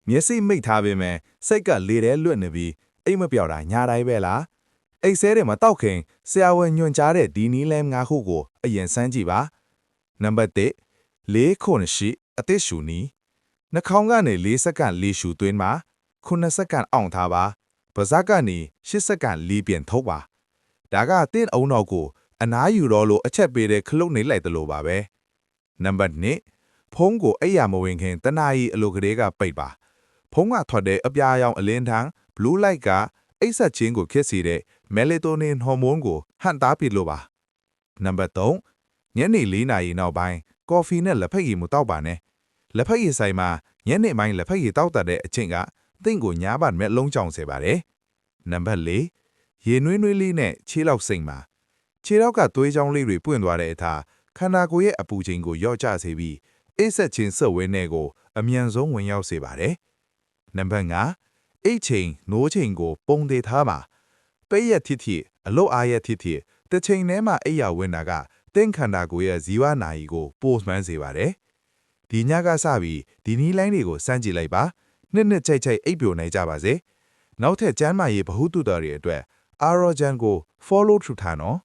မျက်စိမိတ်ထားပေမဲ့စိတ်ကလေထဲလွတ်နေပြီးအိမ်မပြောက်တာညာတိုင်းပဲလားအိတ်ဆဲတွေမတောက်ခင်ဆရာဝန်ညွှန်ကြားတဲ့ဒီနီးလဲ၅ခုကိုအရင်စမ်းကြည့်ပါနံပါတ်1လေးခွန်ရှိအသက်ရှူနီးနှာခေါင်းကနေ4စက္ကန့်လေးရှူသွင်းပါ9စက္ကန့်အောင်ထားပါပါးစပ်ကနေ10စက္ကန့်လေးပြန်ထုတ်ပါဒါကတင်းအုံနောက်ကိုအနားယူတော့လို့အချက်ပေးတဲ့ခလုတ်နေလိုက်တယ်လို့ပါပဲနံပါတ်2ဖုံးကိုအိယာမဝင်ခင်တနာရီအလိုကလေးကပိတ်ပါဖုံးကထွက်တဲ့အပြာရောင်အလင်းထန်း blue light ကအိပ်ဆက်ခြင်းကိုခက်စေတဲ့ melatonin ဟော်မုန်းကိုဟန်တားပြလို့ပါနံပါတ်3ညနေ4နာရီနောက်ပိုင်းကော်ဖီနဲ့လက်ဖက်ရည်မတောက်ပါနဲ့လက်ဖက်ရည်ဆိုင်မှာညနေပိုင်းလက်ဖက်ရည်တောက်တဲ့အချင်းကသင်ကိုညားပါမဲ့လုံးကြောင်စေပါတယ်နံပါတ်4ရေနွေးနွေးလေးနဲ့ခြေလောက်စိမ့်ပါခြေလောက်ကသွေးကြောင်းလေးတွေပွင့်သွားတဲ့အခါခန္ဓာကိုယ်ရဲ့အပူချိန်ကိုလျော့ကျစေပြီးအိပ်ဆက်ခြင်းစက်ဝဲနဲ့ကိုအမြန်ဆုံးဝင်ရောက်စေပါတယ်နံပါတ်5အိတ်ချိန်နိုးချိန်ကိုပုံသေးထားပါပိတ်ရက်ထစ်အလုတ်အားရက်ထစ်တစ်ချိန်ထဲမှာအိပ်ရဝင်တာကသင်ခန္ဓာကိုယ်ရဲ့ဇီဝနာရီကိုပို့မှန်းစေပါတယ်ဒီညကစပြီးဒီနီးလိုင်းတွေကိုစမ်းကြည့်လိုက်ပါနှစ်ချိတ်အိပ်ပျော်နိုင်ကြပါစေနောက်ထပ်ကျမ်းမာရေးဗဟုသုတတွေအတွက်အာရောဂျန်ကို follow through ထားနော်